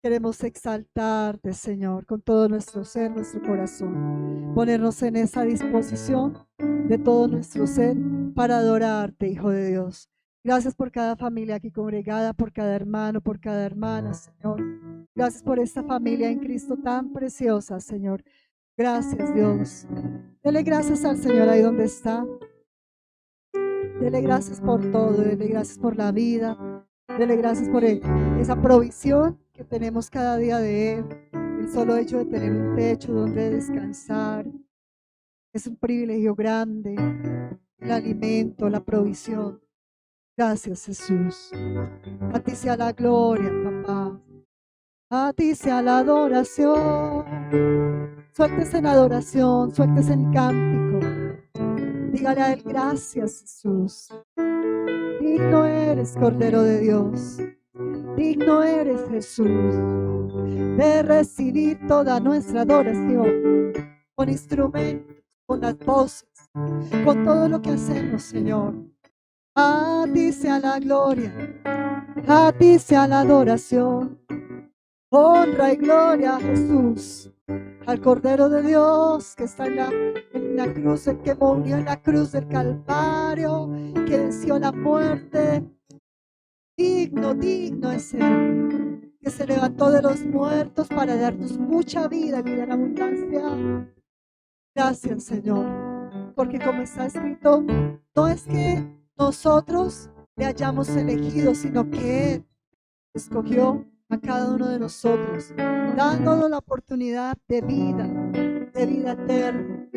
Queremos exaltarte, Señor, con todo nuestro ser, nuestro corazón. Ponernos en esa disposición de todo nuestro ser para adorarte, Hijo de Dios. Gracias por cada familia aquí congregada, por cada hermano, por cada hermana, Señor. Gracias por esta familia en Cristo tan preciosa, Señor. Gracias, Dios. Dele gracias al Señor ahí donde está. Dele gracias por todo, dele gracias por la vida, dele gracias por esa provisión que tenemos cada día de Él. El solo hecho de tener un techo donde descansar es un privilegio grande. El alimento, la provisión. Gracias, Jesús. A ti sea la gloria, papá. A ti sea la adoración. Sueltes en adoración, sueltes en cántico. Dígale a Él gracias, Jesús. Digno eres, Cordero de Dios. Digno eres, Jesús, de recibir toda nuestra adoración con instrumentos, con las voces, con todo lo que hacemos, Señor. A ti sea la gloria, a ti sea la adoración. Honra y gloria a Jesús, al Cordero de Dios que está en la cruz, el que murió en la cruz del Calvario, que venció la muerte. Digno, digno es Él, que se levantó de los muertos para darnos mucha vida, vida en abundancia. Gracias, Señor, porque como está escrito, no es que nosotros le hayamos elegido, sino que Él escogió a cada uno de nosotros, dándonos la oportunidad de vida eterna.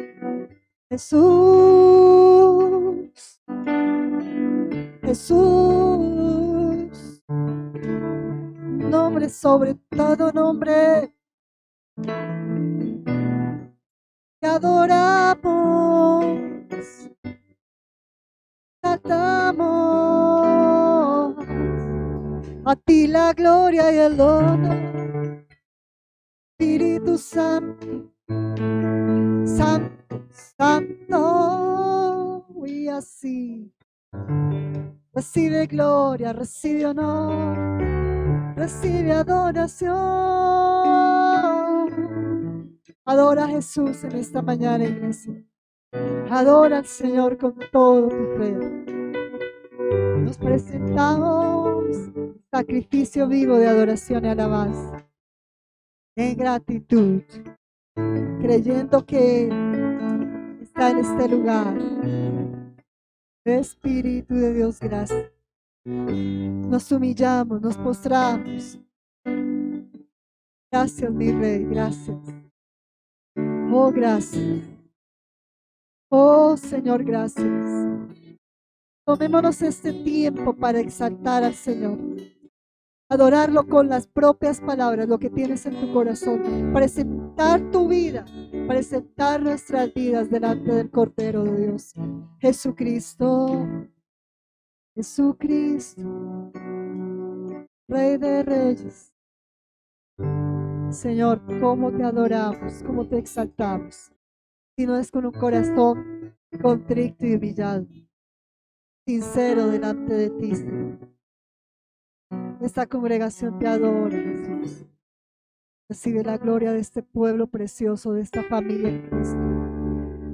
Jesús, Jesús, nombre sobre todo nombre, te adoramos, cantamos, a ti la gloria y el honor, Espíritu Santo, Santo, Santo, y así, recibe gloria, recibe honor, recibe adoración. Adora a Jesús en esta mañana, iglesia. Adora al Señor con todo tu fe. Nos presentamos sacrificio vivo de adoración y alabanza en gratitud, creyendo que está en este lugar. Espíritu de Dios, gracias. Nos humillamos, nos postramos. Gracias, mi Rey, gracias. Oh, gracias. Oh, Señor, gracias. Tomémonos este tiempo para exaltar al Señor. Adorarlo con las propias palabras, lo que tienes en tu corazón. Presentar tu vida, presentar nuestras vidas delante del Cordero de Dios. Jesucristo, Jesucristo, Rey de Reyes. Señor, cómo te adoramos, cómo te exaltamos. Si no es con un corazón contrito y humillado, sincero delante de ti, Señor. Esta congregación te adora, Jesús. Recibe la gloria de este pueblo precioso, de esta familia en Cristo,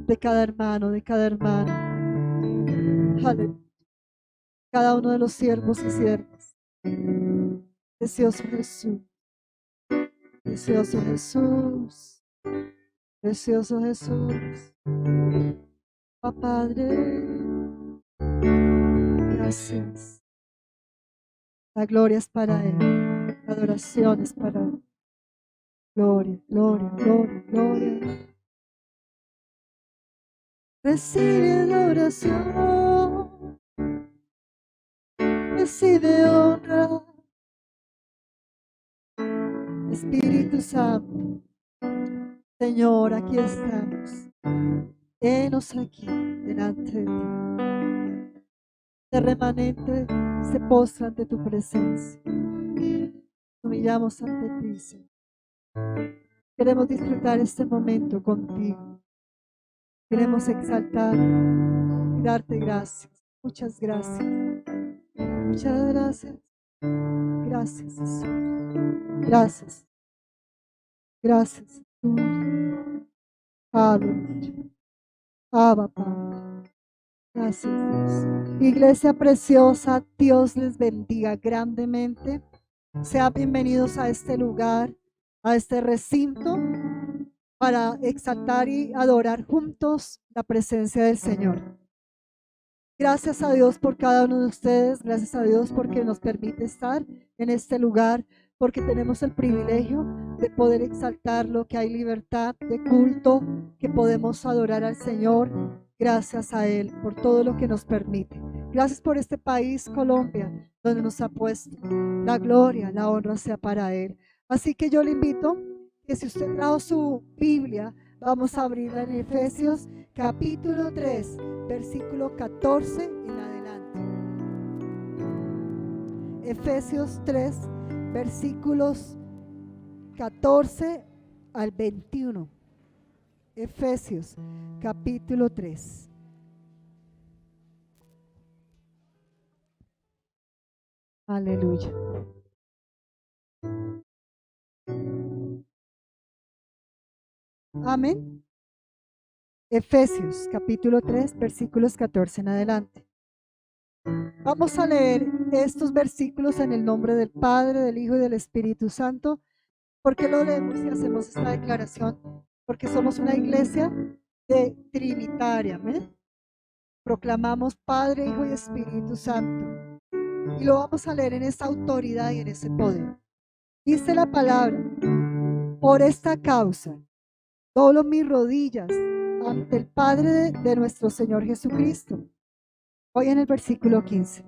de cada hermano, de cada hermana. Aleluya. Cada uno de los siervos y siervas. Precioso Jesús. Precioso Jesús. Precioso Jesús. Oh, Padre, gracias. La gloria es para Él. La adoración es para Él. Gloria, gloria, gloria, gloria. Recibe la oración. Recibe honra. Espíritu Santo. Señor, aquí estamos. Henos aquí delante de ti. De remanente se postra ante tu presencia. Humillamos ante ti, Señor. Queremos disfrutar este momento contigo. Queremos exaltar y darte gracias. Muchas gracias. Muchas gracias. Gracias, Jesús. Gracias. Gracias. Aleluya. Abba, Padre. Gracias, Dios. Iglesia preciosa, Dios les bendiga grandemente. Sean bienvenidos a este lugar, a este recinto, para exaltar y adorar juntos la presencia del Señor. Gracias a Dios por cada uno de ustedes, gracias a Dios porque nos permite estar en este lugar, porque tenemos el privilegio de poder exaltarlo, que hay libertad de culto, que podemos adorar al Señor. Gracias a Él por todo lo que nos permite. Gracias por este país, Colombia, donde nos ha puesto. La gloria, la honra sea para Él. Así que yo le invito que si usted trajo su Biblia, vamos a abrirla en Efesios capítulo 3, versículo 14 en adelante. Efesios 3, versículos 14 al 21. Efesios capítulo 3. Aleluya. Amén. Efesios capítulo 3, versículos 14 en adelante. Vamos a leer estos versículos en el nombre del Padre, del Hijo y del Espíritu Santo. ¿Por qué lo leemos y hacemos esta declaración? Porque somos una iglesia trinitaria. ¿Amén? Proclamamos Padre, Hijo y Espíritu Santo. Y lo vamos a leer en esa autoridad y en ese poder. Dice la palabra: por esta causa doblo mis rodillas ante el Padre de nuestro Señor Jesucristo. Hoy en el versículo 15.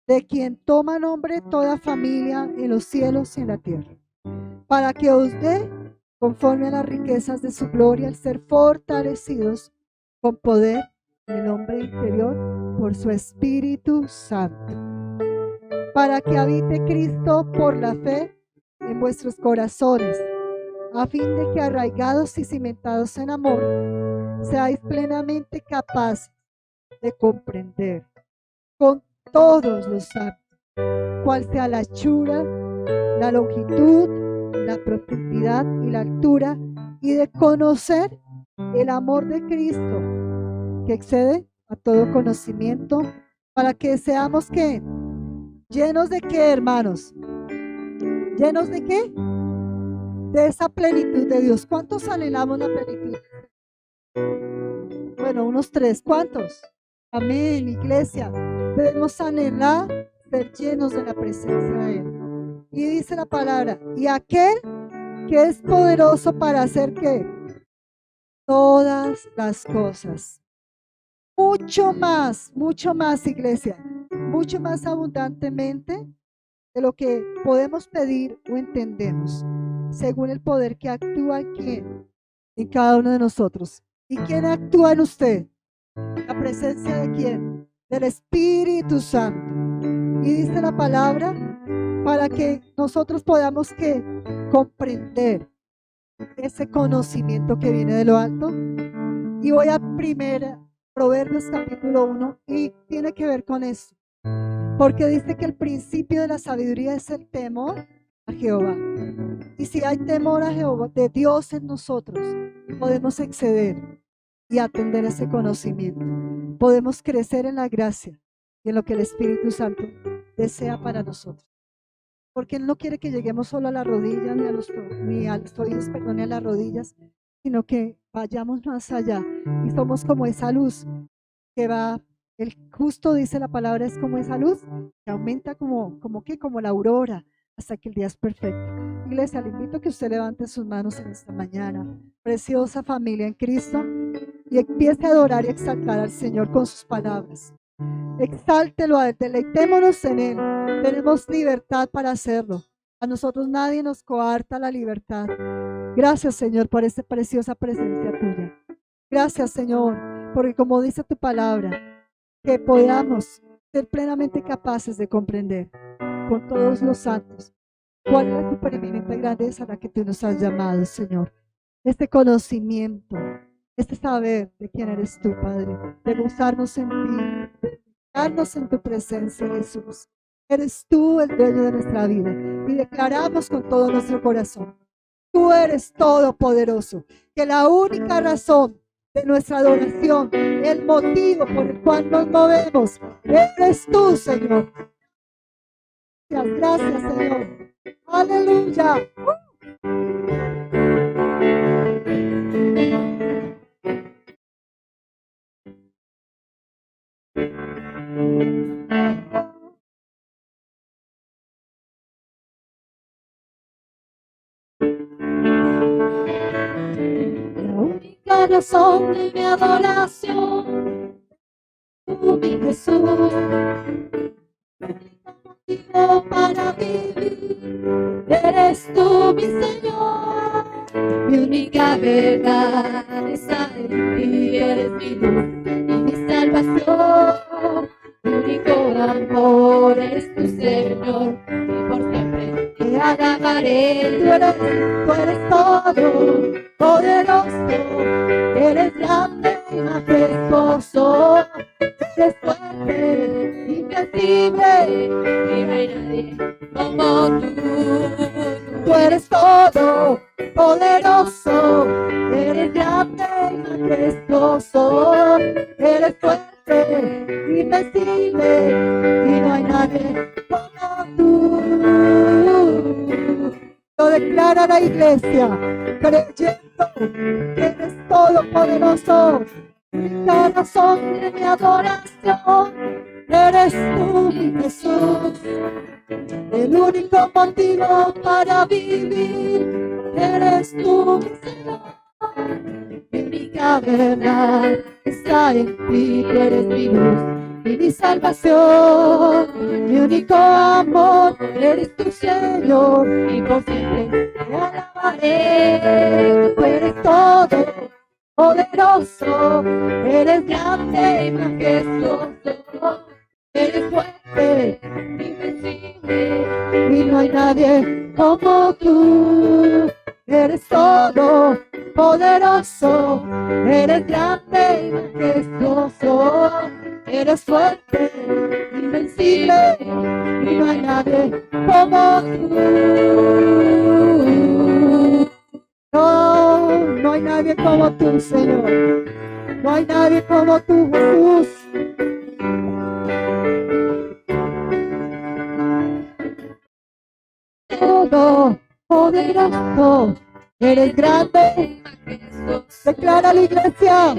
De quien toma nombre toda familia en los cielos y en la tierra, para que os dé, conforme a las riquezas de su gloria, el ser fortalecidos con poder en el hombre interior por su Espíritu Santo, para que habite Cristo por la fe en vuestros corazones, a fin de que, arraigados y cimentados en amor, seáis plenamente capaces de comprender con todos los santos cuál sea la anchura, la longitud, la profundidad y la altura, y de conocer el amor de Cristo, que excede a todo conocimiento, para que seamos ¿qué? ¿Llenos de qué, hermanos? ¿Llenos de qué? De esa plenitud de Dios. ¿Cuántos anhelamos la plenitud? Bueno, unos 3. ¿Cuántos? Amén, iglesia. Debemos anhelar ser llenos de la presencia de Él. Y dice la palabra: y aquel que es poderoso para hacer ¿qué? Todas las cosas. Mucho más, iglesia. Mucho más abundantemente de lo que podemos pedir o entendemos, según el poder que actúa en cada uno de nosotros. ¿Y quién actúa en usted? ¿La presencia de quién? Del Espíritu Santo. Y dice la palabra, para que nosotros podamos ¿qué? Comprender ese conocimiento que viene de lo alto. Y voy a Proverbios capítulo 1, y tiene que ver con eso, porque dice que el principio de la sabiduría es el temor a Jehová. Y si hay temor a Jehová, de Dios en nosotros, podemos exceder y atender ese conocimiento. Podemos crecer en la gracia y en lo que el Espíritu Santo desea para nosotros. Porque Él no quiere que lleguemos solo a la rodilla, ni a los tobillos, ni a las rodillas, sino que vayamos más allá. Y somos como esa luz que va, el justo, dice la palabra, es como esa luz que aumenta como la aurora, hasta que el día es perfecto. Iglesia, le invito a que usted levante sus manos en esta mañana, preciosa familia en Cristo, y empiece a adorar y exaltar al Señor con sus palabras. Exáltelo a Él, deleitémonos en Él. Tenemos libertad para hacerlo. A nosotros nadie nos coarta la libertad. Gracias, Señor, por esta preciosa presencia tuya. Gracias, Señor, porque como dice tu palabra, que podamos ser plenamente capaces de comprender con todos los santos cuál es la preeminente grandeza a la que tú nos has llamado, Señor. Este conocimiento, este saber de quién eres tú, Padre, de gozarnos en ti, de gozarnos en tu presencia, Jesús. Eres tú el dueño de nuestra vida. Y declaramos con todo nuestro corazón: tú eres todopoderoso. Que la única razón de nuestra adoración, el motivo por el cual nos movemos, eres tú, Señor. Gracias, Señor. Aleluya. La única razón de mi adoración, tú, mi Jesús, motivo para vivir, eres tú, mi Señor. Mi única verdad está en ti, eres mi luz y mi salvación. Mi único amor es tu Señor, y por siempre te alabaré. Tú eres todo poderoso, eres grande y majestuoso, eres fuerte, invencible, y no hay nadie como tú. Tú eres todo poderoso, eres grande y majestuoso, eres fuerte, invencible, y no hay nadie como tú. Lo declara la iglesia, creyendo que eres todopoderoso. La razón de mi adoración, eres tú, mi Jesús. El único motivo para vivir, eres tú, mi Señor. Mi única verdad está en ti, tú eres mi luz y mi salvación. Mi único amor, eres tu Señor, y por siempre te alabaré. Tú eres todo poderoso, eres grande y majestuoso, eres fuerte, invencible, y no hay nadie como tú. Eres todo poderoso, eres grande y majestuoso, eres fuerte, invencible, y no hay nadie como tú. No hay nadie como tú, Señor. No hay nadie como tú, Jesús. Todo poderoso, eres grande. Declara la iglesia,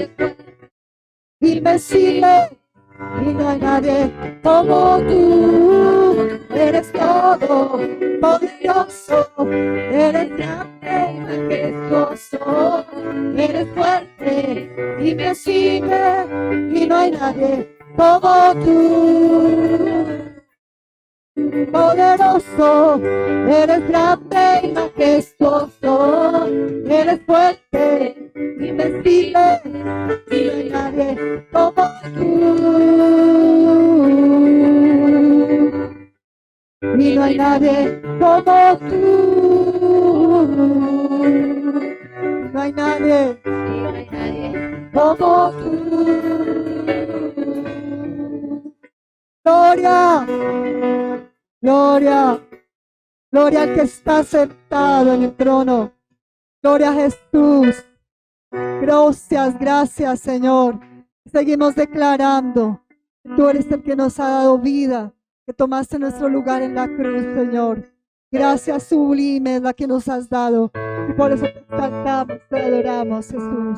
invencible, y no hay nadie como tú. Eres todo poderoso, eres grande y majestuoso, eres fuerte, invencible, y no hay nadie como tú. Poderoso, eres grande y majestuoso, eres fuerte, invencible, y no hay nadie como tú. Y no hay nadie como tú. No hay nadie como tú. Gloria. Gloria, gloria al que está sentado en el trono. Gloria a Jesús. Gracias, Señor. Seguimos declarando que tú eres el que nos ha dado vida, que tomaste nuestro lugar en la cruz, Señor. Gracias sublime es la que nos has dado, y por eso te exaltamos, te adoramos, Jesús.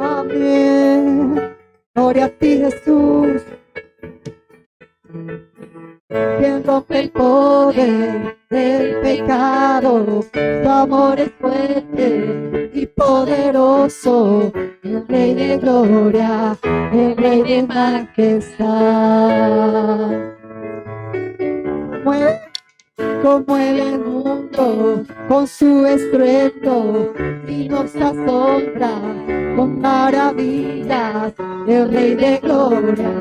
Amén. Gloria a ti, Jesús. Quien rompe el poder del pecado, tu amor es fuerte y poderoso, el Rey de gloria, el Rey de majestad. Conmueve el mundo con su estruendo y nos asombra con maravillas, el Rey de gloria,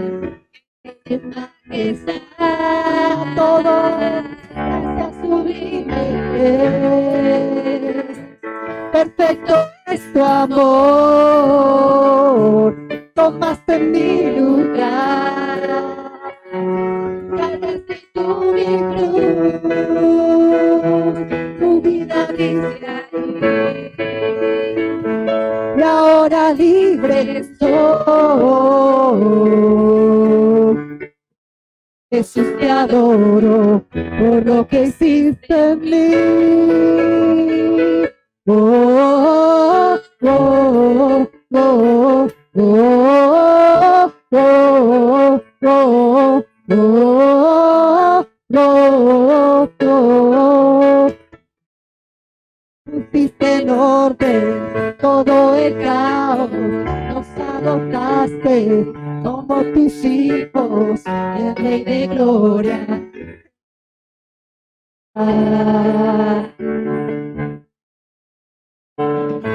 el Rey de majestad. Todo gracias sublime sublime es. Perfecto es tu amor, tomaste mi lugar, cargaste tú mi cruz, tu vida dice ahí, y ahora libre estoy. Jesús, te adoro por lo que hiciste en mí. Oh, oh, oh, oh, oh, oh, oh, oh, oh. Pusiste en orden todo el caos, nos adoptaste como tus hijos, el Rey de Gloria.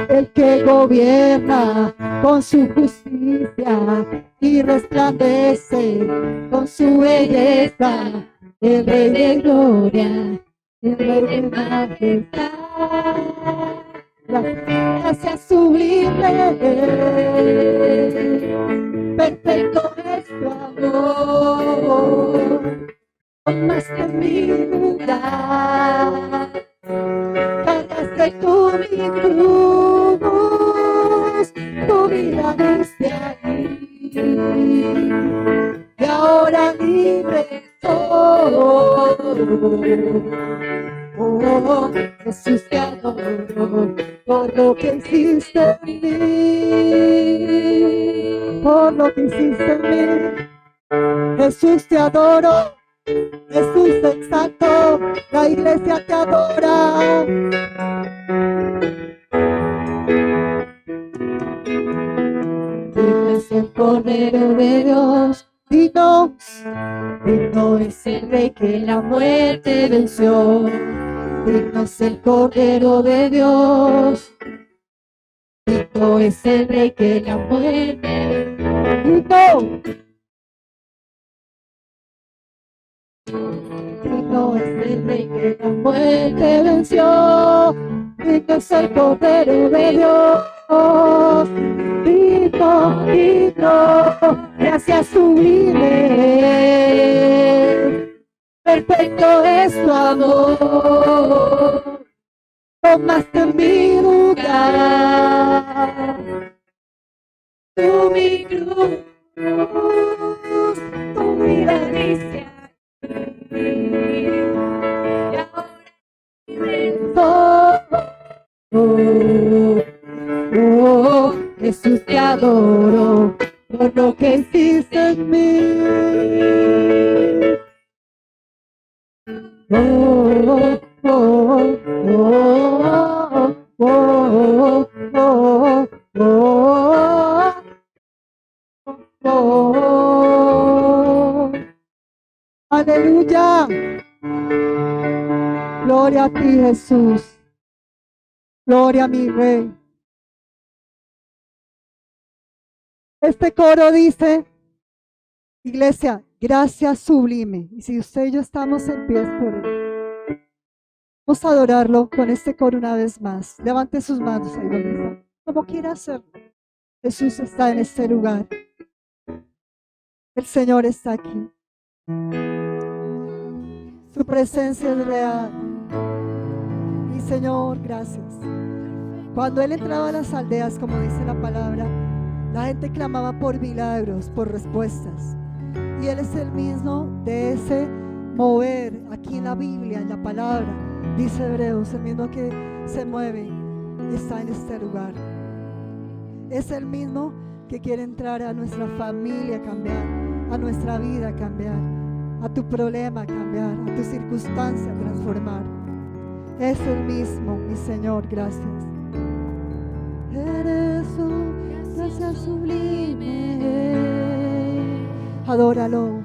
El que gobierna con su justicia y resplandece con su belleza, el Rey de Gloria, el Rey de majestad. Gracias sublime, perfecto es tu amor, tomaste mi lugar, cargaste tú mi cruz, tu vida diste ahí, y ahora libre estoy. Oh, Jesús, te adoro por lo que hiciste en mí, por lo que hiciste en mí. Jesús, te adoro, Jesús, te exalto, la iglesia te adora. Digno es el Cordero de Dios, digno es el Rey que la muerte venció. Digno es el Cordero de Dios, digno es el Rey que la muerte venció. Digno es el Rey que la muerte venció. Digno es el Cordero de Dios, digno, gracias sublime. Perfecto es tu amor, tomaste mi lugar, tú mi cruz, tu vida dice y ahora oh, Jesús, te adoro por lo que hiciste en mí. Oh, oh, oh, oh, oh, oh, oh. Aleluya. Gloria a ti, Jesús. Gloria a mi Rey. Este coro dice, iglesia, gracias sublime. Y si usted y yo estamos en pie por él, vamos a adorarlo con este coro una vez más. Levante sus manos ahí donde está. Como quiera hacerlo. Jesús está en este lugar. El Señor está aquí. Su presencia es real. Y Señor, gracias. Cuando Él entraba a las aldeas, como dice la palabra, la gente clamaba por milagros, por respuestas. Y Él es el mismo de ese mover aquí en la Biblia, en la palabra. Dice Hebreos, el mismo que se mueve y está en este lugar. Es el mismo que quiere entrar a nuestra familia, cambiar, a nuestra vida, cambiar, a tu problema, cambiar, a tu circunstancia, transformar. Es el mismo, mi Señor, gracias. Eres un gracias sublime. Adóralo.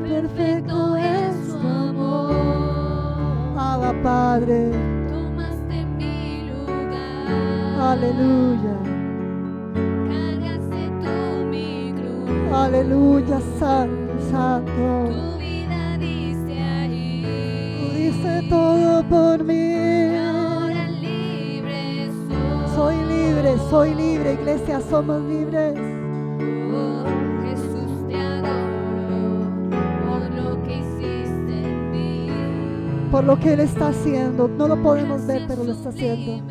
Perfecto es tu amor. Abba, Padre. Tomaste mi lugar. Aleluya. Cargaste tú mi cruz. Aleluya, Santo, Santo. Tu vida dice ahí. Tú dices todo todo por mí. Ahora libre Soy libre, iglesia, somos libres. Oh, Jesús, te adoro por lo que hiciste en mí. Por lo que Él está haciendo. No lo podemos ver, pero lo está haciendo.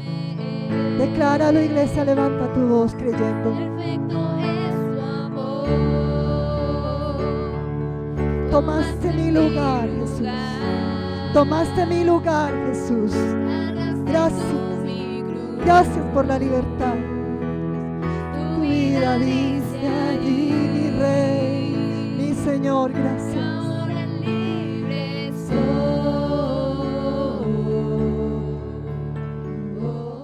Decláralo, iglesia, levanta tu voz creyendo. Perfecto es tu amor. Tomaste mi lugar, Jesús. Tomaste mi lugar, Jesús. Gracias. Gracias por la libertad. Tu vida dice allí, mi Rey, mi Señor, gracias. Ahora libre soy.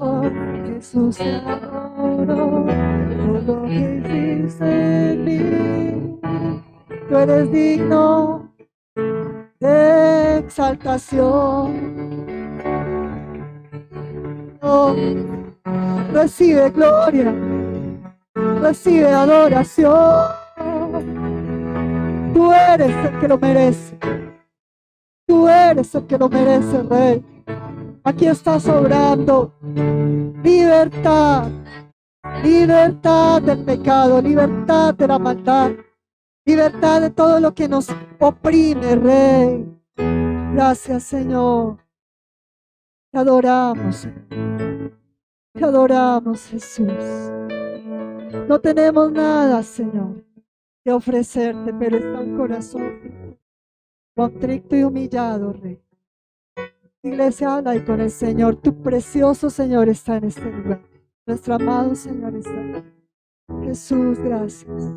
Oh, Jesús, te adoro por lo que hiciste en mí. Tú eres digno de exaltación. Oh, recibe gloria, recibe adoración. Tú eres el que lo merece. Tú eres el que lo merece, Rey. Aquí estás obrando libertad, libertad del pecado, libertad de la maldad, libertad de todo lo que nos oprime, Rey. Gracias, Señor. Te adoramos, Señor. Te adoramos, Jesús. No tenemos nada, Señor, que ofrecerte, pero está un corazón contrito y humillado, Rey. Iglesia, habla ahí con el Señor. Tu precioso Señor está en este lugar. Nuestro amado Señor está aquí. Jesús, gracias.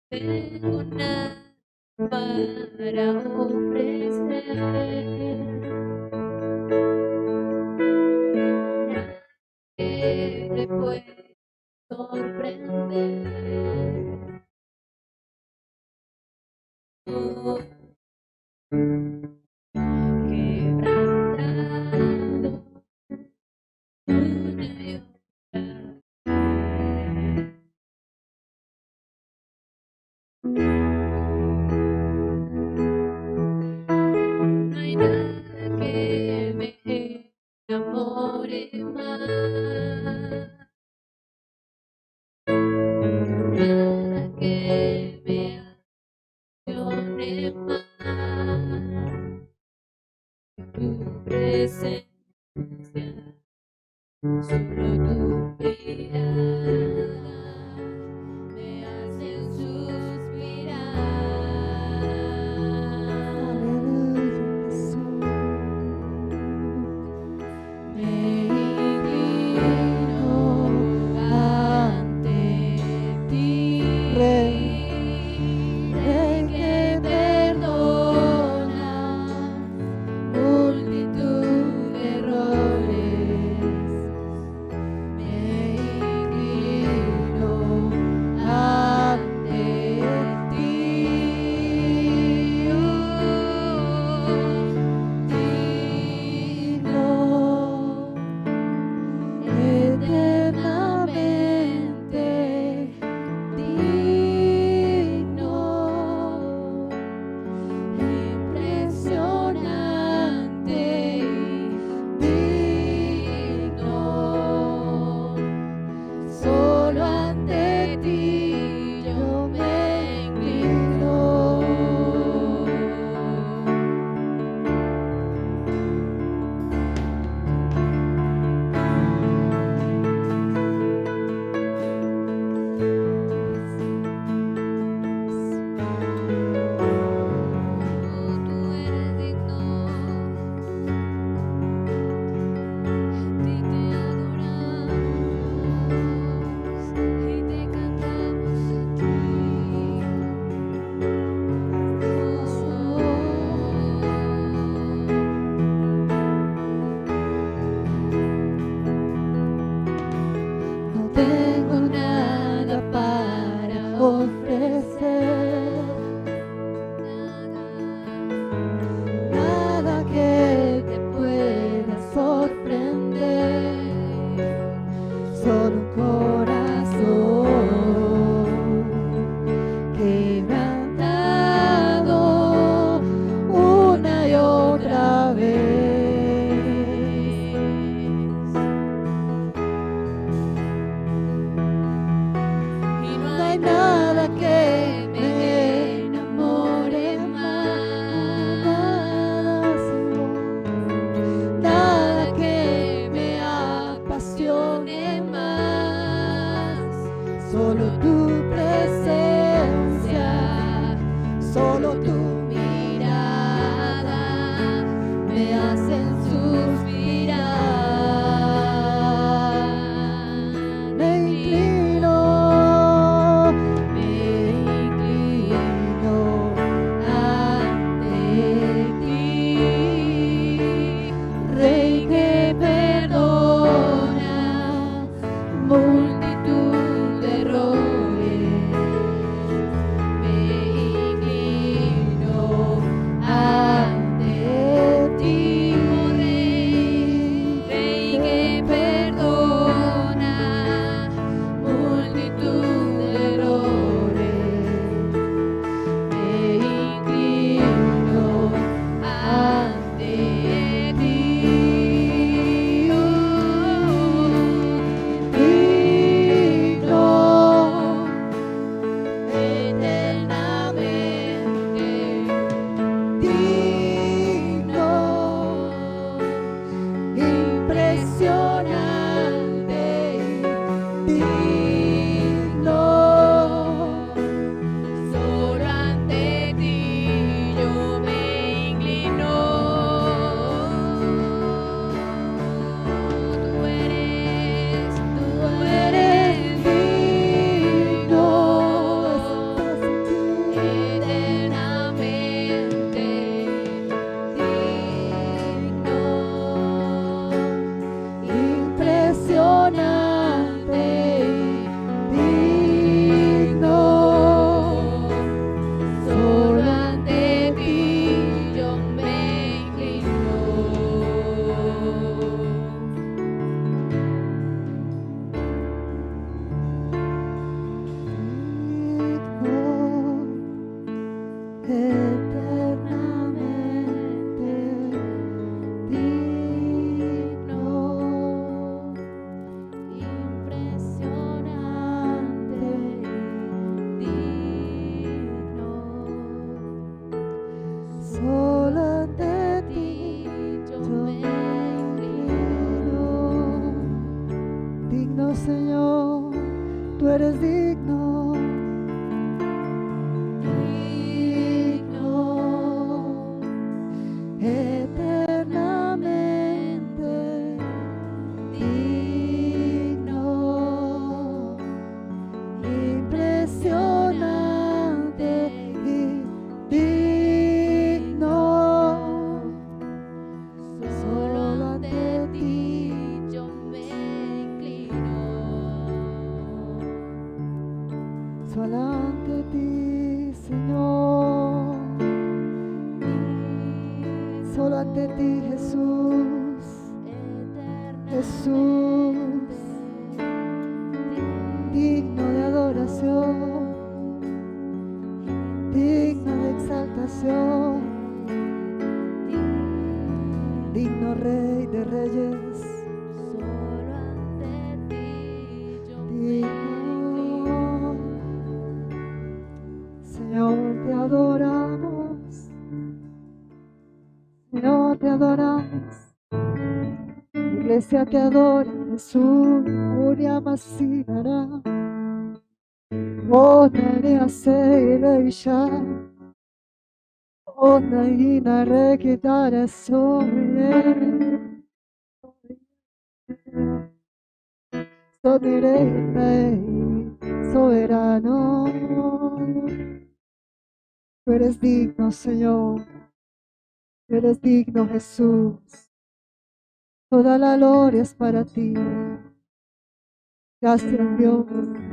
Tengo nada para ofrecer. Que me puede sorprender. Oh, quebrantado una y otra No hay nada que me enamore más, nada que me apasione más que tu presencia, solo tu mirada me hace suspirar. Aleluya, Jesús. Me inclino ante ti, Rey, Rey que perdona multitud de errores. Me inclino un corazón quebrantado una y otra vez. Y no No hay nada que me enamore más, nada que me apasione más, solo tu presencia, solo tu mirada me hacen suspirar. Me inclino ante ti, Rey que perdona multitud de errores. Me inclino ante ti, oh Rey que perdona multitud de errores. Me inclino ante ti, digno, eternamente digno, impresionante, digno. Solo ante ti yo me inclino. Tú eres digno, eternamente digno, impresionante, digno. Solo ante ti yo me inclino. Eternamente digno, impresionante, digno. Solo ante ti yo me inclino. Digno, Señor, tú eres digno. Digno, eternamente digno, impresionante y digno. Solo ante ti yo me inclino. Solo ante ti, Señor. Solo ante ti, Jesús. Jesús, digno de adoración, digno de exaltación, digno Rey de reyes. Solo ante ti yo digno. Señor, te adoramos. Señor, te adoramos. La iglesia te adora, Jesús. Uria Masinara. Onare Sereisha. Onaina Rekitara Soye. Soberano, soberano. Tú eres digno, Señor. Tú eres digno, Jesús. Toda la gloria es para ti. Gracias, Dios.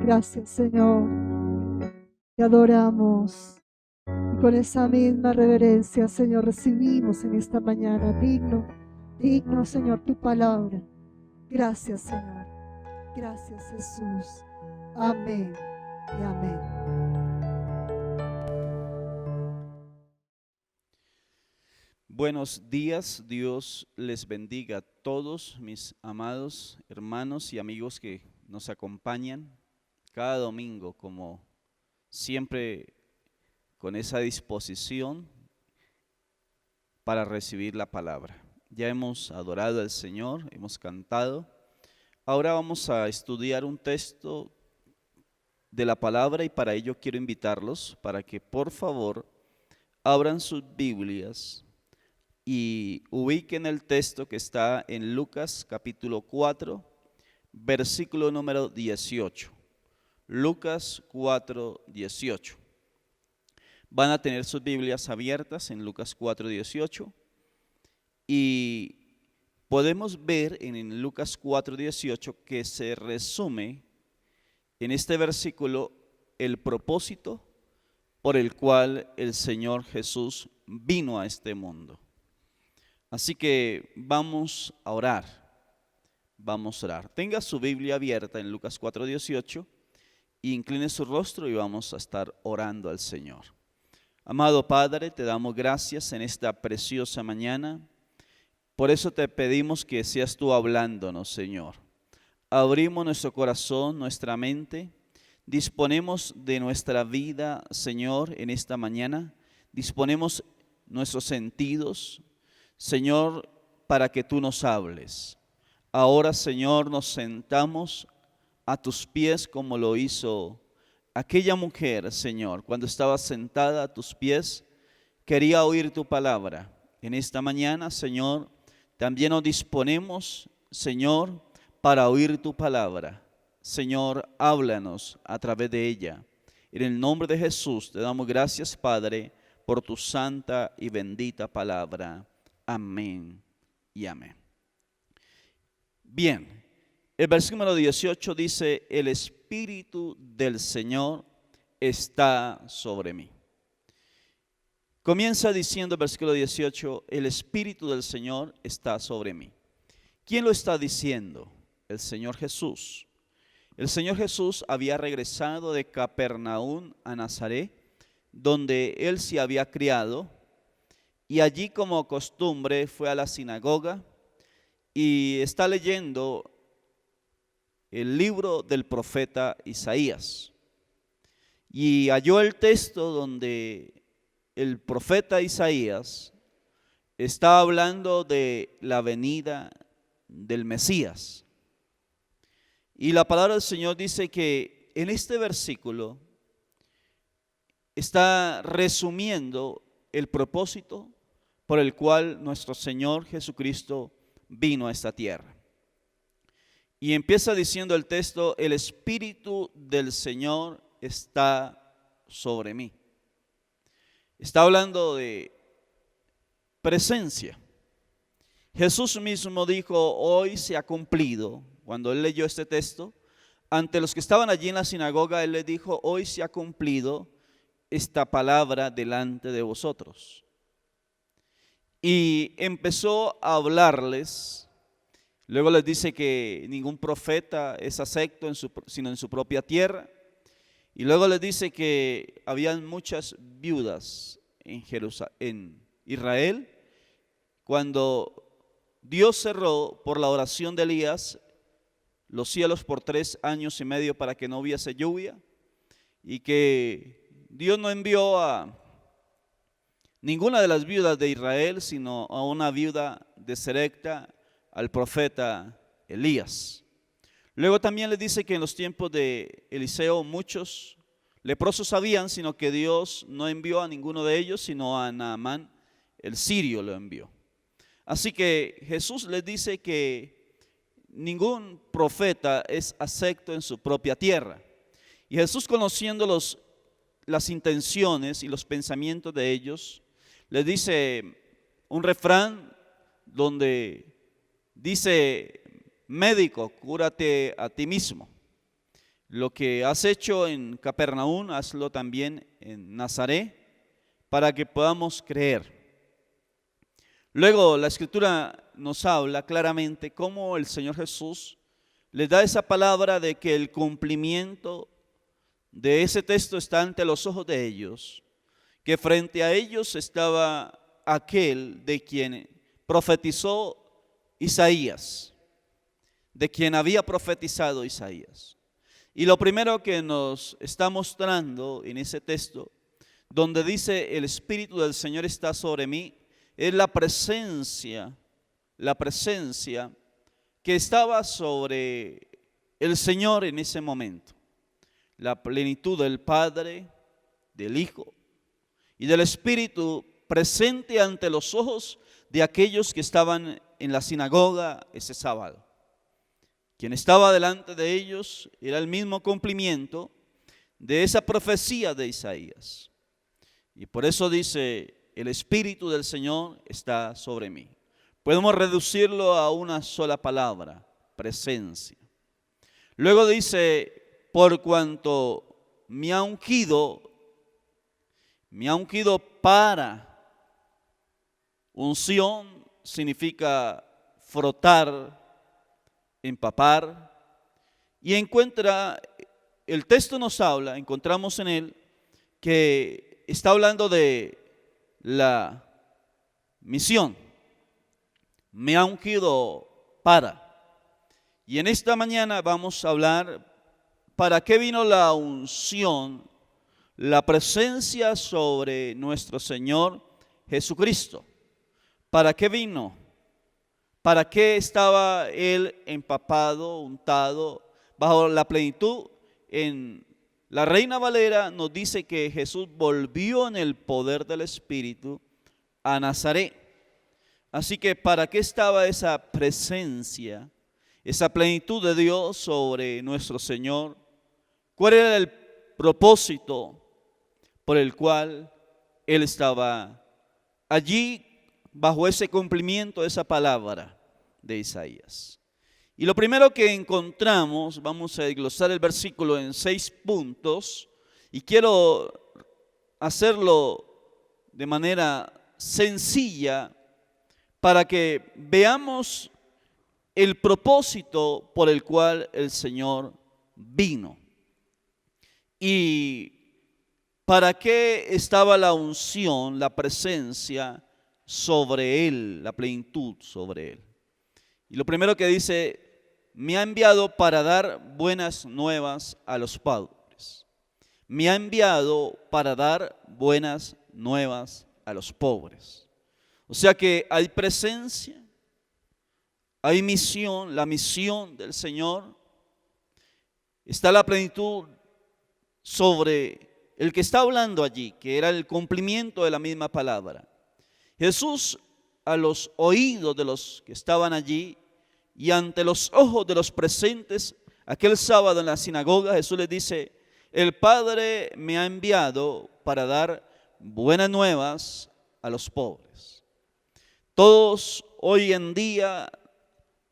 Gracias, Señor. Te adoramos. Y con esa misma reverencia, Señor, recibimos en esta mañana. Digno, digno, Señor, tu palabra. Gracias, Señor. Gracias, Jesús. Amén y amén. Buenos días, Dios les bendiga a todos mis amados hermanos y amigos que nos acompañan cada domingo, como siempre con esa disposición para recibir la palabra. Ya hemos adorado al Señor, hemos cantado. Ahora vamos a estudiar un texto de la palabra y para ello quiero invitarlos para que por favor abran sus Biblias y ubiquen el texto que está en Lucas capítulo 4, versículo número 18. Lucas 4, 18. Van a tener sus Biblias abiertas en Lucas 4, 18 y podemos ver en Lucas 4, 18 que se resume en este versículo el propósito por el cual el Señor Jesús vino a este mundo. Así que vamos a orar, Tenga su Biblia abierta en Lucas 4, 18 y incline su rostro y vamos a estar orando al Señor. Amado Padre, te damos gracias en esta preciosa mañana. Por eso te pedimos que seas tú hablándonos, Señor. Abrimos nuestro corazón, nuestra mente, disponemos de nuestra vida, Señor, en esta mañana. Disponemos nuestros sentidos, Señor, para que tú nos hables. Ahora, Señor, nos sentamos a tus pies como lo hizo aquella mujer, Señor, cuando estaba sentada a tus pies, quería oír tu palabra. En esta mañana, Señor, también nos disponemos, Señor, para oír tu palabra. Señor, háblanos a través de ella. En el nombre de Jesús te damos gracias, Padre, por tu santa y bendita palabra. Amén y amén. Bien, el versículo número 18 dice: el Espíritu del Señor está sobre mí. Comienza diciendo el versículo 18, el Espíritu del Señor está sobre mí. ¿Quién lo está diciendo? El Señor Jesús. El Señor Jesús había regresado de Capernaum a Nazaret, donde él se había criado, y allí como costumbre fue a la sinagoga y está leyendo el libro del profeta Isaías. Y halló el texto donde el profeta Isaías está hablando de la venida del Mesías. Y la palabra del Señor dice que en este versículo está resumiendo el propósito por el cual nuestro Señor Jesucristo vino a esta tierra. Y empieza diciendo el texto: el Espíritu del Señor está sobre mí. Está hablando de presencia. Jesús mismo dijo: hoy se ha cumplido. Cuando él leyó este texto, ante los que estaban allí en la sinagoga, él les dijo: hoy se ha cumplido esta palabra delante de vosotros. Y empezó a hablarles. Luego les dice que ningún profeta es acepto sino en su propia tierra. Y luego les dice que habían muchas viudas en Israel. Cuando Dios cerró por la oración de Elías los cielos por 3 años y medio para que no hubiese lluvia, y que Dios no envió a ninguna de las viudas de Israel, sino a una viuda de Serepta, al profeta Elías. Luego también le dice que en los tiempos de Eliseo muchos leprosos habían, sino que Dios no envió a ninguno de ellos, sino a Naamán el sirio lo envió. Así que Jesús les dice que ningún profeta es acepto en su propia tierra. Y Jesús, conociendo las intenciones y los pensamientos de ellos, les dice un refrán donde dice: médico, cúrate a ti mismo. Lo que has hecho en Capernaum, hazlo también en Nazaret, para que podamos creer. Luego la Escritura nos habla claramente cómo el Señor Jesús les da esa palabra de que el cumplimiento de ese texto está ante los ojos de ellos, que frente a ellos estaba aquel de quien profetizó Isaías, de quien había profetizado Isaías. Y lo primero que nos está mostrando en ese texto, donde dice el Espíritu del Señor está sobre mí, es la presencia que estaba sobre el Señor en ese momento. La plenitud del Padre, del Hijo y del Espíritu presente ante los ojos de aquellos que estaban en la sinagoga ese sábado. Quien estaba delante de ellos era el mismo cumplimiento de esa profecía de Isaías. Y por eso dice, el Espíritu del Señor está sobre mí. Podemos reducirlo a una sola palabra, presencia. Luego dice, por cuanto me ha ungido para. Unción significa frotar, empapar. Y el texto nos habla, encontramos en él, que está hablando de la misión. Me ha ungido para. Y en esta mañana vamos a hablar para qué vino la unción, la presencia sobre nuestro Señor Jesucristo. ¿Para qué vino? ¿Para qué estaba Él empapado, untado, bajo la plenitud? En la Reina Valera nos dice que Jesús volvió en el poder del Espíritu a Nazaret. Así que ¿para qué estaba esa presencia, esa plenitud de Dios sobre nuestro Señor? ¿Cuál era el propósito por el cual Él estaba allí bajo ese cumplimiento de esa palabra de Isaías? Y lo primero que encontramos, vamos a desglosar el versículo en 6 puntos, y quiero hacerlo de manera sencilla para que veamos el propósito por el cual el Señor vino. Y para qué estaba la unción, la presencia sobre Él, la plenitud sobre Él. Y lo primero que dice, me ha enviado para dar buenas nuevas a los pobres. Me ha enviado para dar buenas nuevas a los pobres. O sea que hay presencia, hay misión, la misión del Señor. Está la plenitud sobre el que está hablando allí, que era el cumplimiento de la misma palabra. Jesús, a los oídos de los que estaban allí y ante los ojos de los presentes, aquel sábado en la sinagoga, Jesús les dice, el Padre me ha enviado para dar buenas nuevas a los pobres. Todos hoy en día,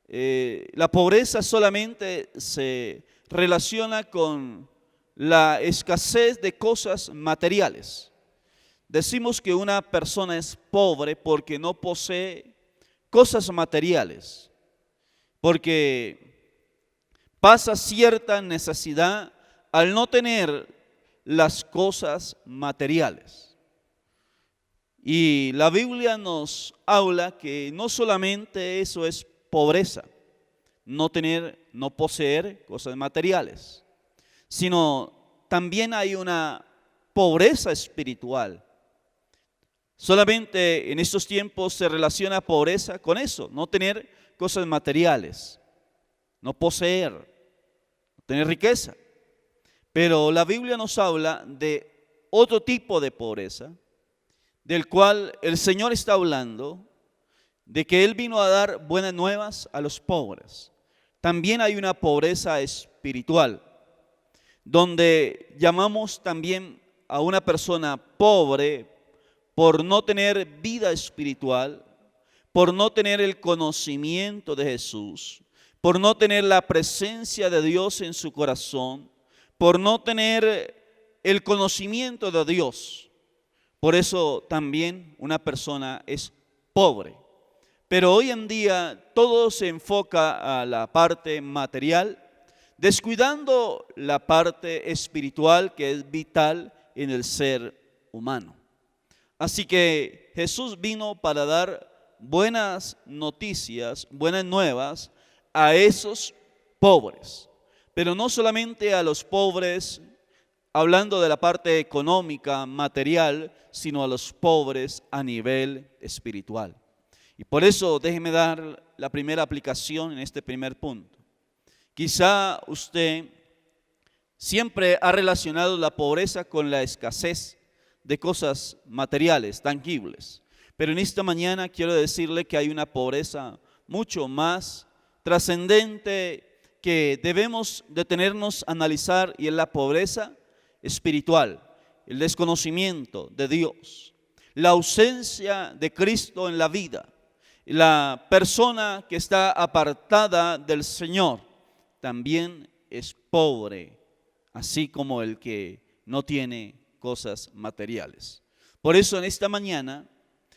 la pobreza solamente se relaciona con la escasez de cosas materiales. Decimos que una persona es pobre porque no posee cosas materiales, porque pasa cierta necesidad al no tener las cosas materiales. Y la Biblia nos habla que no solamente eso es pobreza, no poseer cosas materiales, sino también hay una pobreza espiritual. Solamente en estos tiempos se relaciona pobreza con eso, no tener cosas materiales, no poseer, no tener riqueza. Pero la Biblia nos habla de otro tipo de pobreza, del cual el Señor está hablando, de que Él vino a dar buenas nuevas a los pobres. También hay una pobreza espiritual, donde llamamos también a una persona pobre por no tener vida espiritual, por no tener el conocimiento de Jesús, por no tener la presencia de Dios en su corazón, por no tener el conocimiento de Dios. Por eso también una persona es pobre. Pero hoy en día todo se enfoca a la parte material, descuidando la parte espiritual que es vital en el ser humano. Así que Jesús vino para dar buenas noticias, buenas nuevas a esos pobres. Pero no solamente a los pobres, hablando de la parte económica, material, sino a los pobres a nivel espiritual. Y por eso déjeme dar la primera aplicación en este primer punto. Quizá usted siempre ha relacionado la pobreza con la escasez de cosas materiales, tangibles. Pero en esta mañana quiero decirle que hay una pobreza mucho más trascendente que debemos detenernos a analizar, y es la pobreza espiritual, el desconocimiento de Dios, la ausencia de Cristo en la vida. La persona que está apartada del Señor también es pobre, así como el que no tiene cosas materiales. Por eso en esta mañana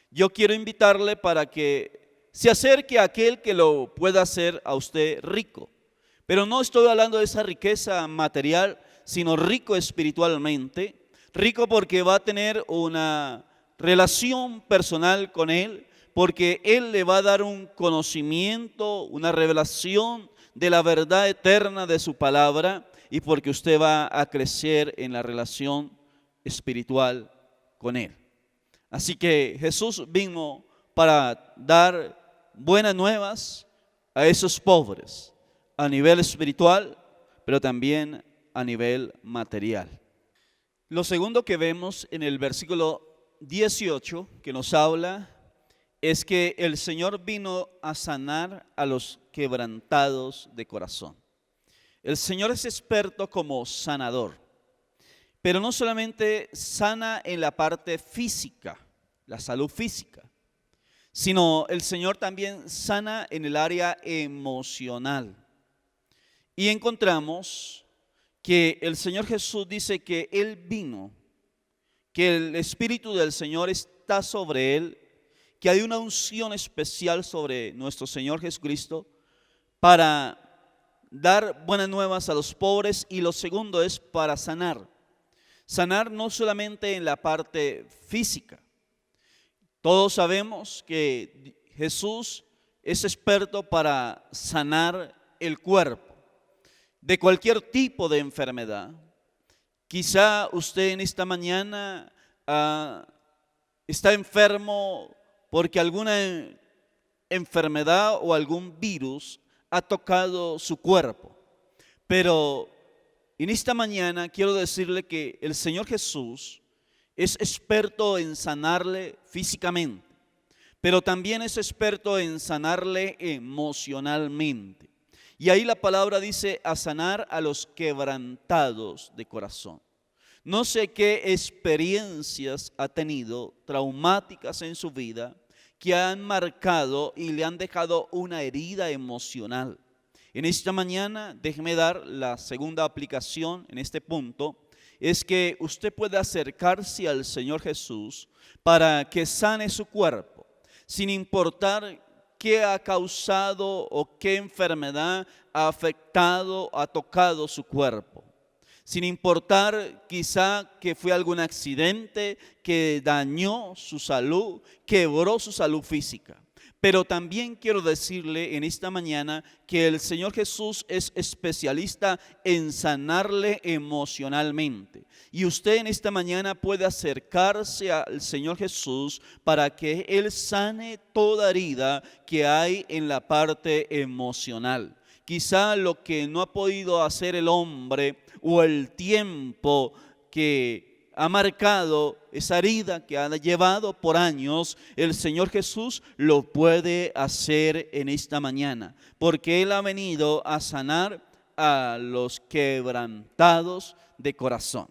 yo quiero invitarle para que se acerque a aquel que lo pueda hacer a usted rico. Pero no estoy hablando de esa riqueza material, sino rico espiritualmente, rico porque va a tener una relación personal con Él, porque Él le va a dar un conocimiento, una revelación de la verdad eterna de su palabra, y porque usted va a crecer en la relación espiritual con Él. Así que Jesús vino para dar buenas nuevas a esos pobres, a nivel espiritual, pero también a nivel material. Lo segundo que vemos en el versículo 18, que nos habla, es que el Señor vino a sanar a los quebrantados de corazón. El Señor es experto como sanador, pero no solamente sana en la parte física, la salud física, sino el Señor también sana en el área emocional. Y encontramos que el Señor Jesús dice que Él vino, que el Espíritu del Señor está sobre Él, que hay una unción especial sobre nuestro Señor Jesucristo para dar buenas nuevas a los pobres, y lo segundo es para sanar. Sanar no solamente en la parte física. Todos sabemos que Jesús es experto para sanar el cuerpo de cualquier tipo de enfermedad. Quizá usted en esta mañana está enfermo porque alguna enfermedad o algún virus ha tocado su cuerpo. Pero en esta mañana quiero decirle que el Señor Jesús es experto en sanarle físicamente, pero también es experto en sanarle emocionalmente. Y ahí la palabra dice a sanar a los quebrantados de corazón. No sé qué experiencias ha tenido traumáticas en su vida que han marcado y le han dejado una herida emocional. En esta mañana, déjeme dar la segunda aplicación en este punto, es que usted puede acercarse al Señor Jesús para que sane su cuerpo, sin importar qué ha causado o qué enfermedad ha afectado, ha tocado su cuerpo. Sin importar quizá que fue algún accidente que dañó su salud, quebró su salud física. Pero también quiero decirle en esta mañana que el Señor Jesús es especialista en sanarle emocionalmente. Y usted en esta mañana puede acercarse al Señor Jesús para que Él sane toda herida que hay en la parte emocional. Quizá lo que no ha podido hacer el hombre o el tiempo que ha marcado esa herida que ha llevado por años, el Señor Jesús lo puede hacer en esta mañana, porque Él ha venido a sanar a los quebrantados de corazón.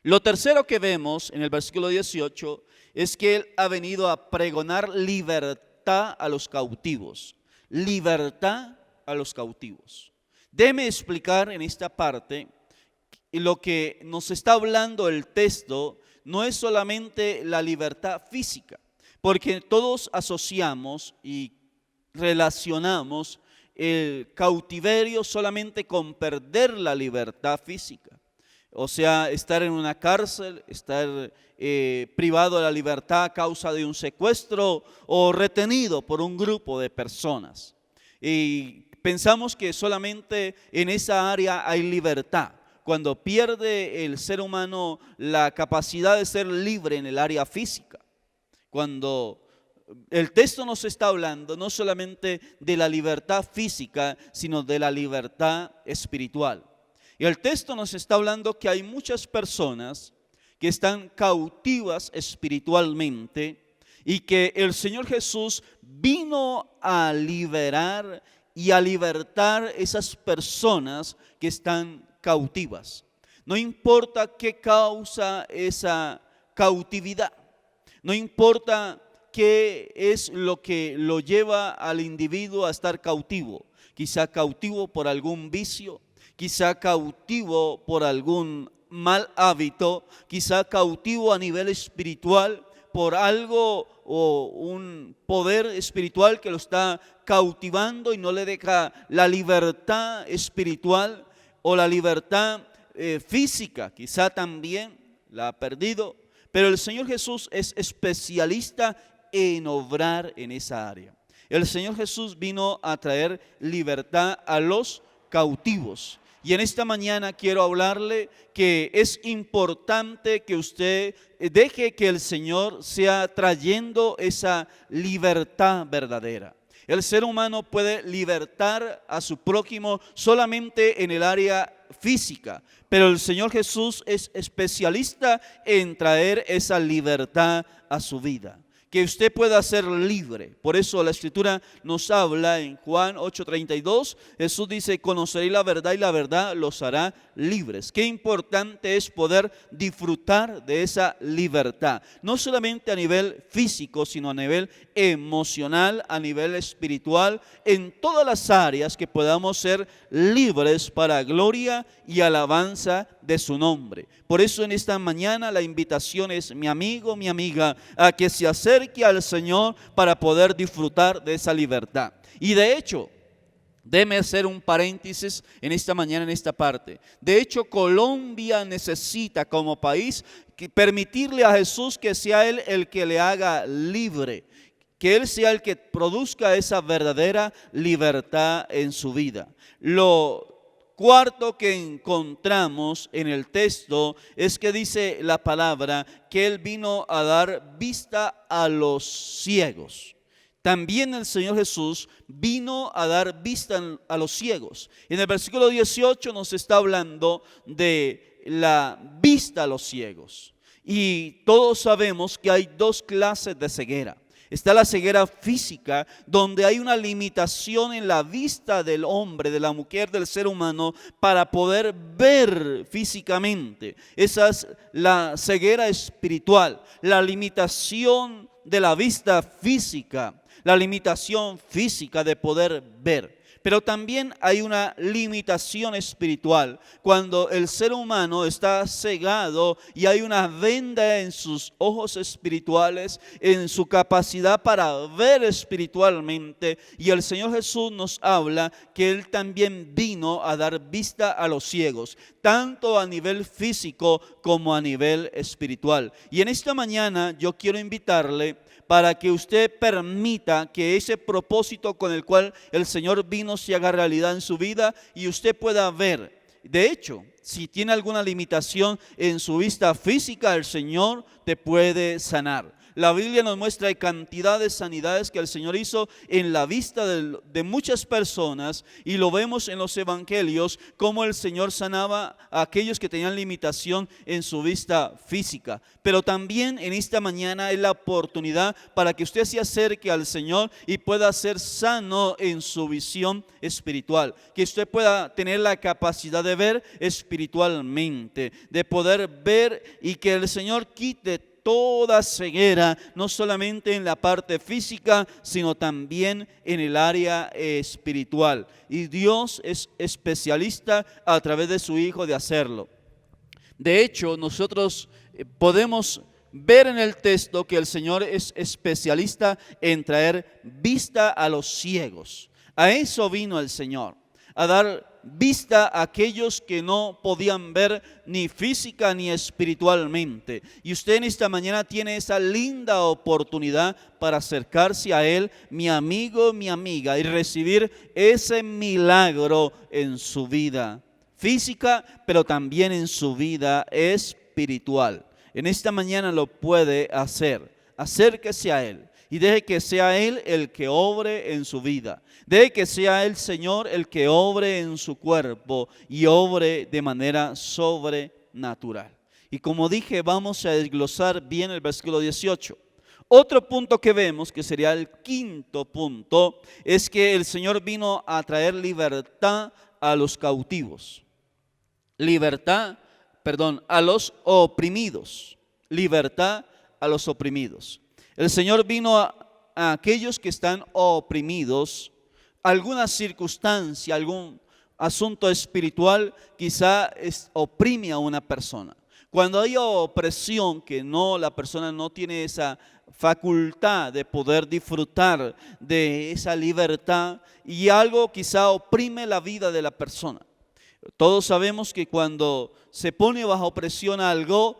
Lo tercero que vemos en el versículo 18 es que Él ha venido a pregonar libertad a los cautivos. Libertad a los cautivos. Déjeme explicar en esta parte. Y lo que nos está hablando el texto no es solamente la libertad física, porque todos asociamos y relacionamos el cautiverio solamente con perder la libertad física. O sea, estar en una cárcel, estar privado de la libertad a causa de un secuestro o retenido por un grupo de personas. Y pensamos que solamente en esa área hay libertad. Cuando pierde el ser humano la capacidad de ser libre en el área física. Cuando el texto nos está hablando no solamente de la libertad física, sino de la libertad espiritual. Y el texto nos está hablando que hay muchas personas que están cautivas espiritualmente y que el Señor Jesús vino a liberar y a libertar esas personas que están cautivas. No importa qué causa esa cautividad, no importa qué es lo que lo lleva al individuo a estar cautivo. Quizá cautivo por algún vicio, quizá cautivo por algún mal hábito, quizá cautivo a nivel espiritual por algo o un poder espiritual que lo está cautivando y no le deja la libertad espiritual o la libertad física, quizá también la ha perdido, pero el Señor Jesús es especialista en obrar en esa área. El Señor Jesús vino a traer libertad a los cautivos. Y en esta mañana quiero hablarle que es importante que usted deje que el Señor sea trayendo esa libertad verdadera. El ser humano puede libertar a su prójimo solamente en el área física, pero el Señor Jesús es especialista en traer esa libertad a su vida. Que usted pueda ser libre. Por eso la Escritura nos habla en Juan 8:32. Jesús dice: conoceréis la verdad y la verdad los hará libres. Qué importante es poder disfrutar de esa libertad. No solamente a nivel físico, sino a nivel emocional, a nivel espiritual, en todas las áreas que podamos ser libres para gloria y alabanza de su nombre. Por eso en esta mañana la invitación es, mi amigo, mi amiga, a que se acerque al Señor para poder disfrutar de esa libertad. Y de hecho, déjeme hacer un paréntesis en esta mañana, en esta parte. De hecho, Colombia necesita como país permitirle a Jesús que sea Él el que le haga libre. Que Él sea el que produzca esa verdadera libertad en su vida. Lo cuarto que encontramos en el texto es que dice la palabra que Él vino a dar vista a los ciegos. También el Señor Jesús vino a dar vista a los ciegos. En el versículo 18 nos está hablando de la vista a los ciegos. Y todos sabemos que hay dos clases de ceguera. Está la ceguera física, donde hay una limitación en la vista del hombre, de la mujer, del ser humano, para poder ver físicamente. Esa es la ceguera espiritual, la limitación de la vista física, la limitación física de poder ver. Pero también hay una limitación espiritual cuando el ser humano está cegado y hay una venda en sus ojos espirituales, en su capacidad para ver espiritualmente. Y el Señor Jesús nos habla que Él también vino a dar vista a los ciegos, tanto a nivel físico como a nivel espiritual. Y en esta mañana yo quiero invitarle para que usted permita que ese propósito con el cual el Señor vino se haga realidad en su vida y usted pueda ver. De hecho, si tiene alguna limitación en su vista física, el Señor te puede sanar. La Biblia nos muestra cantidad de sanidades que el Señor hizo en la vista de muchas personas, y lo vemos en los evangelios cómo el Señor sanaba a aquellos que tenían limitación en su vista física. Pero también en esta mañana es la oportunidad para que usted se acerque al Señor y pueda ser sano en su visión espiritual, que usted pueda tener la capacidad de ver espiritualmente, de poder ver, y que el Señor quite toda ceguera, no solamente en la parte física, sino también en el área espiritual. Y Dios es especialista a través de su Hijo de hacerlo. De hecho, nosotros podemos ver en el texto que el Señor es especialista en traer vista a los ciegos. A eso vino el Señor, a dar vista a aquellos que no podían ver ni física ni espiritualmente. Y usted en esta mañana tiene esa linda oportunidad para acercarse a Él, mi amigo, mi amiga, y recibir ese milagro en su vida física, pero también en su vida espiritual. En esta mañana lo puede hacer. Acérquese a Él y deje que sea Él el que obre en su vida. Deje que sea el Señor el que obre en su cuerpo y obre de manera sobrenatural. Y como dije, vamos a desglosar bien el versículo 18. Otro punto que vemos, que sería el quinto punto, es que el Señor vino a traer libertad a los cautivos. A los oprimidos. Libertad a los oprimidos. El Señor vino a aquellos que están oprimidos, alguna circunstancia, algún asunto espiritual quizá oprime a una persona. Cuando hay opresión, que la persona no tiene esa facultad de poder disfrutar de esa libertad, y algo quizá oprime la vida de la persona. Todos sabemos que cuando se pone bajo presión algo,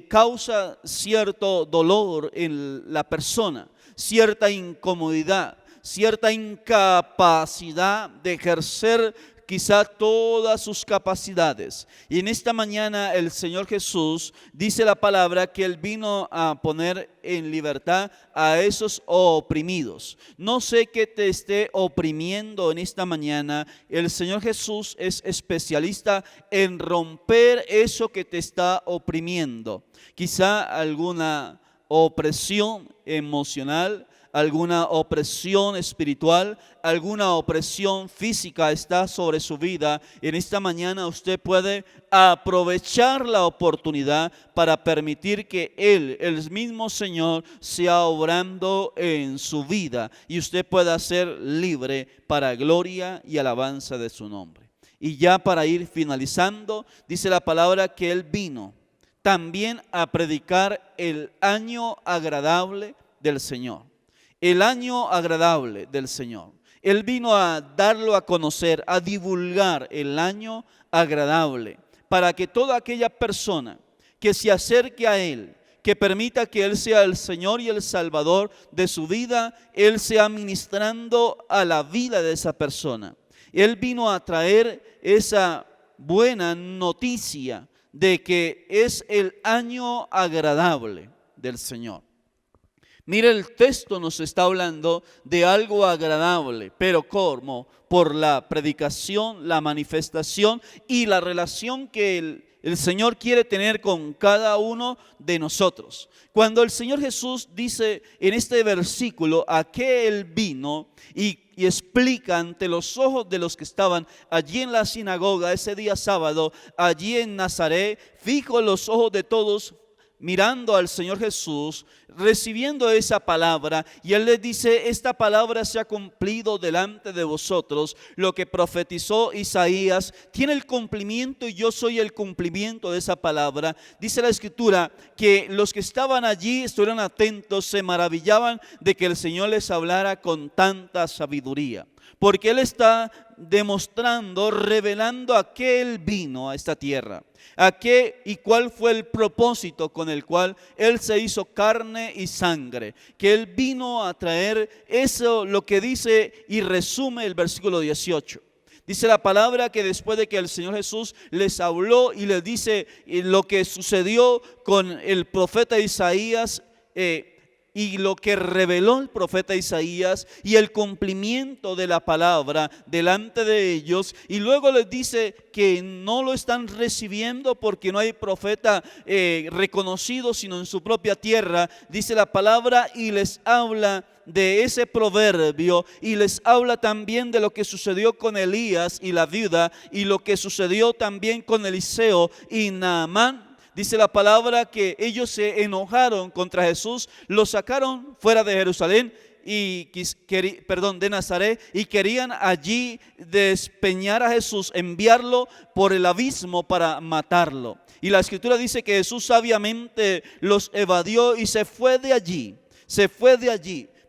causa cierto dolor en la persona, cierta incomodidad, cierta incapacidad de ejercer quizá todas sus capacidades. Y en esta mañana el Señor Jesús dice la palabra que Él vino a poner en libertad a esos oprimidos. No sé qué te esté oprimiendo en esta mañana. El Señor Jesús es especialista en romper eso que te está oprimiendo. Quizá alguna opresión emocional, alguna opresión espiritual, alguna opresión física está sobre su vida. En esta mañana usted puede aprovechar la oportunidad para permitir que Él, el mismo Señor, sea obrando en su vida y usted pueda ser libre para gloria y alabanza de su nombre. Y ya para ir finalizando, dice la palabra que Él vino también a predicar el año agradable del Señor. El año agradable del Señor. Él vino a darlo a conocer, a divulgar el año agradable, para que toda aquella persona que se acerque a Él, que permita que Él sea el Señor y el Salvador de su vida, Él sea ministrando a la vida de esa persona. Él vino a traer esa buena noticia de que es el año agradable del Señor. Mire, el texto nos está hablando de algo agradable, pero ¿cómo? Por la predicación, la manifestación y la relación que el Señor quiere tener con cada uno de nosotros. Cuando el Señor Jesús dice en este versículo a qué Él vino y explica ante los ojos de los que estaban allí en la sinagoga ese día sábado, allí en Nazaret, fijo en los ojos de todos, mirando al Señor Jesús, recibiendo esa palabra, y Él les dice: esta palabra se ha cumplido delante de vosotros. Lo que profetizó Isaías tiene el cumplimiento y yo soy el cumplimiento de esa palabra. Dice la Escritura que los que estaban allí estuvieron atentos, se maravillaban de que el Señor les hablara con tanta sabiduría, porque Él está demostrando, revelando a qué Él vino a esta tierra, a qué y cuál fue el propósito con el cual Él se hizo carne y sangre, que Él vino a traer eso, lo que dice y resume el versículo 18. Dice la palabra que después de que el Señor Jesús les habló y les dice lo que sucedió con el profeta Isaías, y lo que reveló el profeta Isaías y el cumplimiento de la palabra delante de ellos, y luego les dice que no lo están recibiendo porque no hay profeta reconocido sino en su propia tierra. Dice la palabra y les habla de ese proverbio y les habla también de lo que sucedió con Elías y la viuda y lo que sucedió también con Eliseo y Naamán. Dice la palabra que ellos se enojaron contra Jesús, lo sacaron fuera de Jerusalén de Nazaret, y querían allí despeñar a Jesús, enviarlo por el abismo para matarlo. Y la Escritura dice que Jesús sabiamente los evadió y se fue de allí,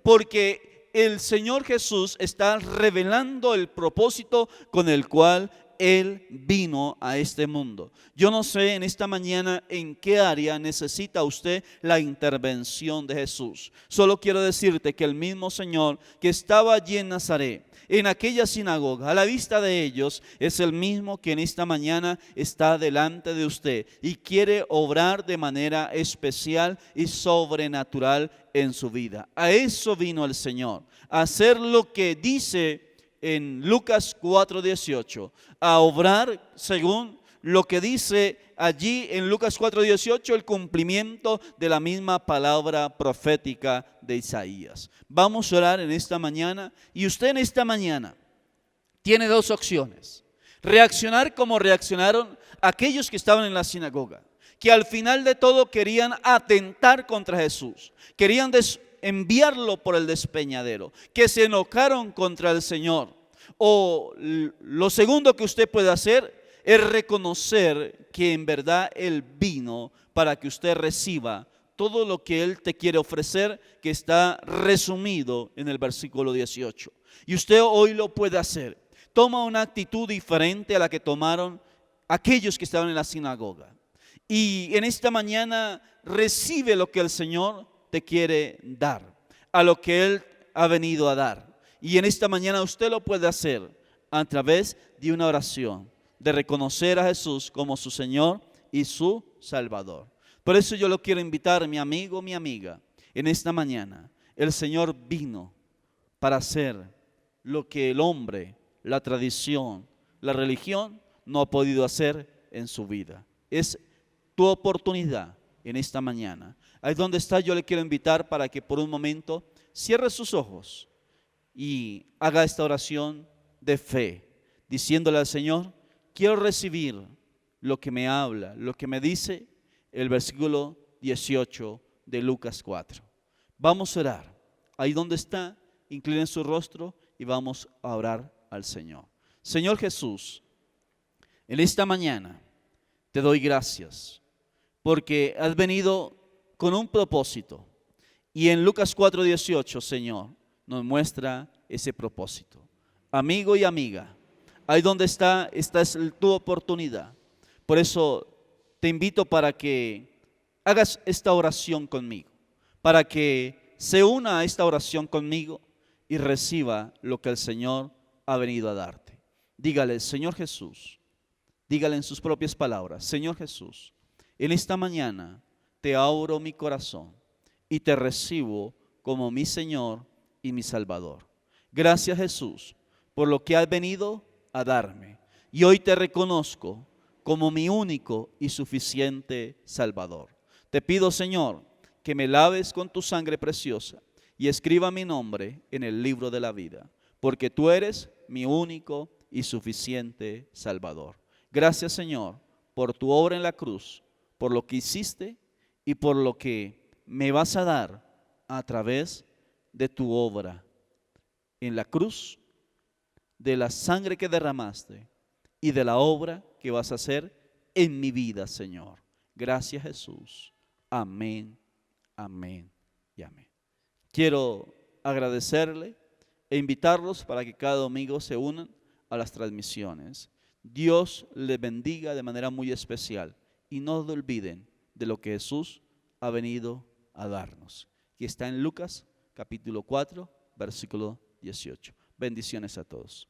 porque el Señor Jesús está revelando el propósito con el cual Él vino a este mundo. Yo no sé en esta mañana en qué área necesita usted la intervención de Jesús. Solo quiero decirte que el mismo Señor que estaba allí en Nazaret, en aquella sinagoga, a la vista de ellos, es el mismo que en esta mañana está delante de usted y quiere obrar de manera especial y sobrenatural en su vida. A eso vino el Señor, a hacer lo que dice en Lucas 4:18, a obrar según lo que dice allí en Lucas 4:18, el cumplimiento de la misma palabra profética de Isaías. Vamos a orar en esta mañana, y usted en esta mañana tiene dos opciones: reaccionar como reaccionaron aquellos que estaban en la sinagoga, que al final de todo querían atentar contra Jesús, querían enviarlo por el despeñadero, que se enojaron contra el Señor. O lo segundo que usted puede hacer es reconocer que en verdad Él vino para que usted reciba todo lo que Él te quiere ofrecer, que está resumido en el versículo 18. Y usted hoy lo puede hacer. Toma una actitud diferente a la que tomaron aquellos que estaban en la sinagoga. Y en esta mañana recibe lo que el Señor te quiere dar, a lo que Él ha venido a dar. Y en esta mañana usted lo puede hacer a través de una oración, de reconocer a Jesús como su Señor y su Salvador. Por eso yo lo quiero invitar, mi amigo, mi amiga, en esta mañana. El Señor vino para hacer lo que el hombre, la tradición, la religión no ha podido hacer en su vida. Es tu oportunidad en esta mañana. Ahí donde está, yo le quiero invitar para que por un momento cierre sus ojos y haga esta oración de fe, diciéndole al Señor: quiero recibir lo que me habla, lo que me dice el versículo 18 de Lucas 4. Vamos a orar. Ahí donde está, inclinen su rostro y vamos a orar al Señor. Señor Jesús, en esta mañana te doy gracias porque has venido con un propósito. Y en Lucas 4:18, Señor, nos muestra ese propósito. Amigo y amiga, ahí donde está, esta es tu oportunidad. Por eso te invito para que hagas esta oración conmigo, para que se una a esta oración conmigo y reciba lo que el Señor ha venido a darte. Dígale: Señor Jesús, dígale en sus propias palabras: Señor Jesús, en esta mañana te abro mi corazón y te recibo como mi Señor y mi Salvador. Gracias, Jesús, por lo que has venido a darme. Y hoy te reconozco como mi único y suficiente Salvador. Te pido, Señor, que me laves con tu sangre preciosa y escriba mi nombre en el libro de la vida, porque tú eres mi único y suficiente Salvador. Gracias, Señor, por tu obra en la cruz, por lo que hiciste y por lo que me vas a dar a través de tu obra en la cruz, de la sangre que derramaste y de la obra que vas a hacer en mi vida, Señor. Gracias, Jesús. Amén, amén y amén. Quiero agradecerle e invitarlos para que cada domingo se unan a las transmisiones. Dios les bendiga de manera muy especial y no olviden de lo que Jesús ha venido a darnos, que está en Lucas capítulo 4, versículo 18. Bendiciones a todos.